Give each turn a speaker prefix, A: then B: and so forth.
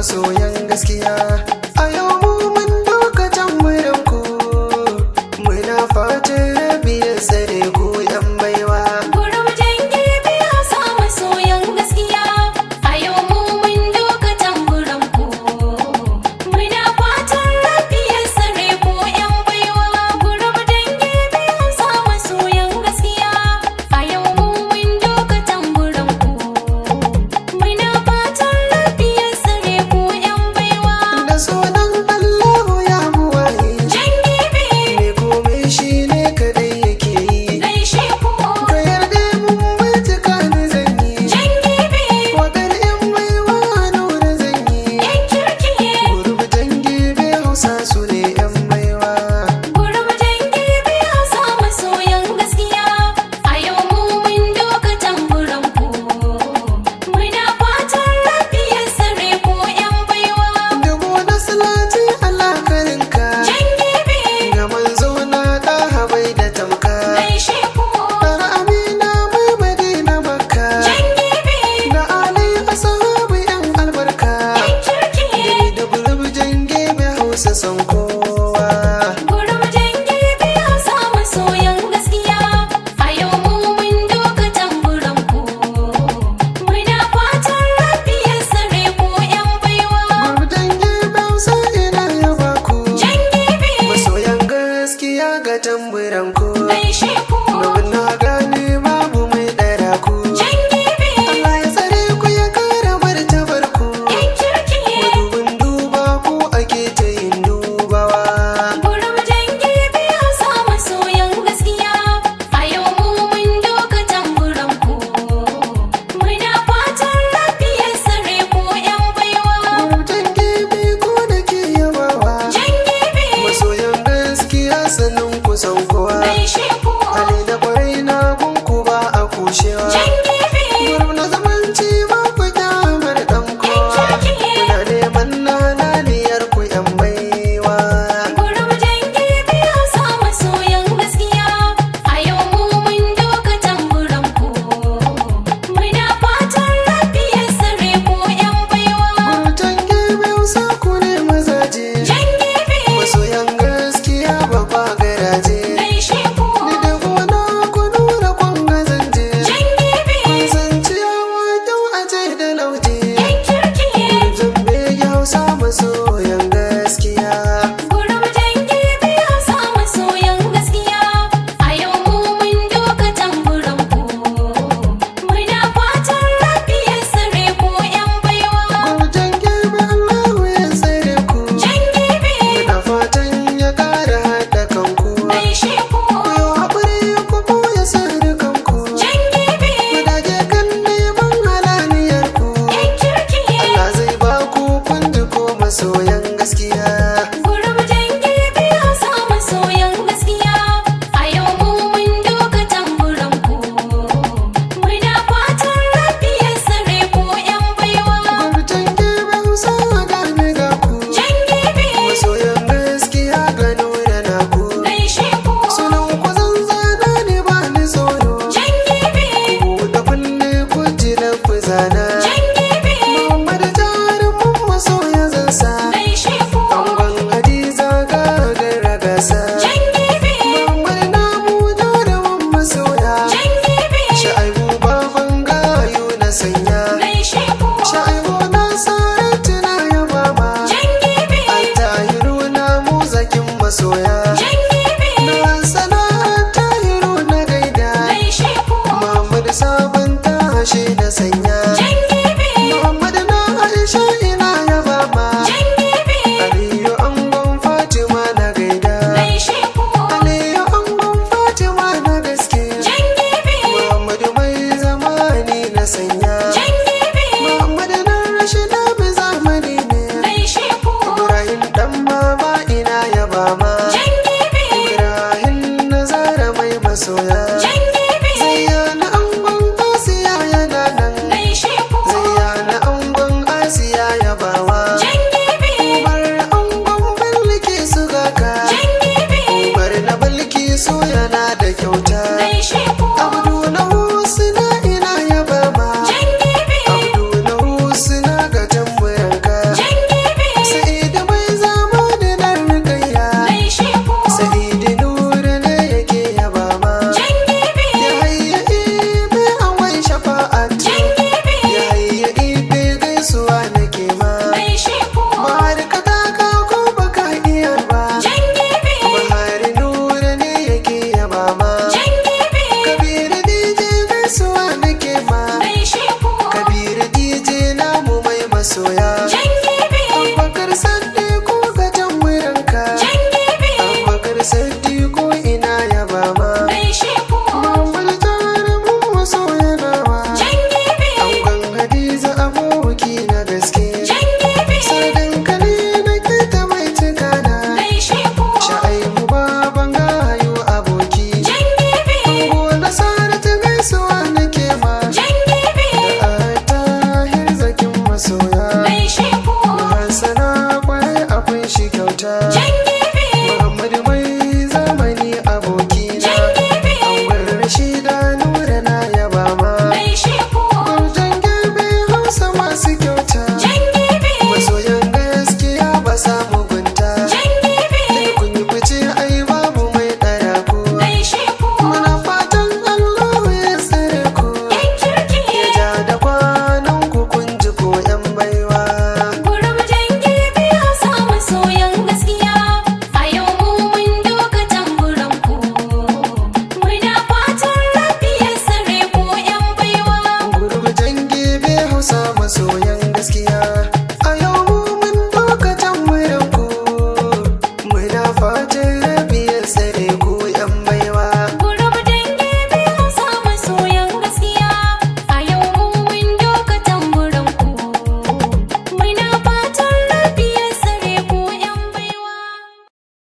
A: masoyan gaskiya. A yau mu mun doka tamburan ku, muna fatan rabi ya tsare ku yan baiwa.
B: Gurum dangi biya sa masoyan gaskiya. A yau mu mun doka tamburan ku, muna fatan rabi ya tsare ku yan baiwa. Gurum dangi biya sa masoyan gaskiya. A yau mu mun doka tamburan ku, muna fatan rabi ya tsare ku yan baiwa.
A: Da sunan Allahu ya buwaye,
B: Jangibi
A: me komai shi ne kadai yake yi.
B: gaishe ku.
A: Ka yarda mun matuka ni zan yi,
B: Jangibi
A: wakar yan baiwa nuna zan yi.
B: yan kirki.
A: Gurbitan gebe Hausa su ne yan baiwa.
B: Gurum dangi biya sa masoyan gaskiya. A yau mu mun doka tamburan ku, muna fatan rabi ya tsare ku yan baiwa.
A: Dubu na salati Allah karinka,
B: Jangibi
A: ga manzo na ɗaha bai da tamka.
B: gaishe ku.
A: Dar Amina mai Madina Makka,
B: Jangibi
A: da Ali ashabu yan albarka.
B: yan kirki.
A: Da gurbitan gebe Hausa son kowa.
B: Gurum dangi biya sa masoyan gaskiya. A yau mu mun doka tamburan ku, muna fatan rabi ya tsare ku yan baiwa.
A: Gurbitan gebe Hausa ina yaba ku,
B: Jangibi
A: masoyan gaskiya ga tamburan ku.
B: gaishe ku.
A: Domin na gane babu mai ɗara ku.
B: Jangibi
A: Allah ya tsare ku ya kara martabar ku.
B: yan kirki.
A: Madubin duba ku ake ta yin dubawa.
B: Gurum dangi biya sa masoyan gaskiya. A yau mu mun doka tamburan ku, muna fatan rabi ya tsare ku yan baiwa.
A: Gurbitan gebe ko da ke yabawa.
B: Jangibi
A: Masoyan gaskiya sannan ku san kowa.
B: gaishe ku.
A: Hali da kwarai na gunku ba a kushewa.
B: Jangibi
A: Gurbin na zamanci ba ku kyamar ɗan kowa. Kuna neman nananiyar ku yan baiwa.
B: Gurum dangi biya sa masoyan gaskiya. A yau mu mun doka tamburan ku, muna fatan rabi ya tsare ku yan baiwa.
A: Gurbitan gebe Hausa ku ne mazaje.
B: Jangibi
A: Masoyan gaskiya ba kwa garaje.
B: gaishe ku.
A: Ni da gona ku nuna kwan gazanje.
B: Jangibi
A: Kun san ciyawa kyau a ce da lauje.
B: yan kirki.
A: Zambe ya Hausa maso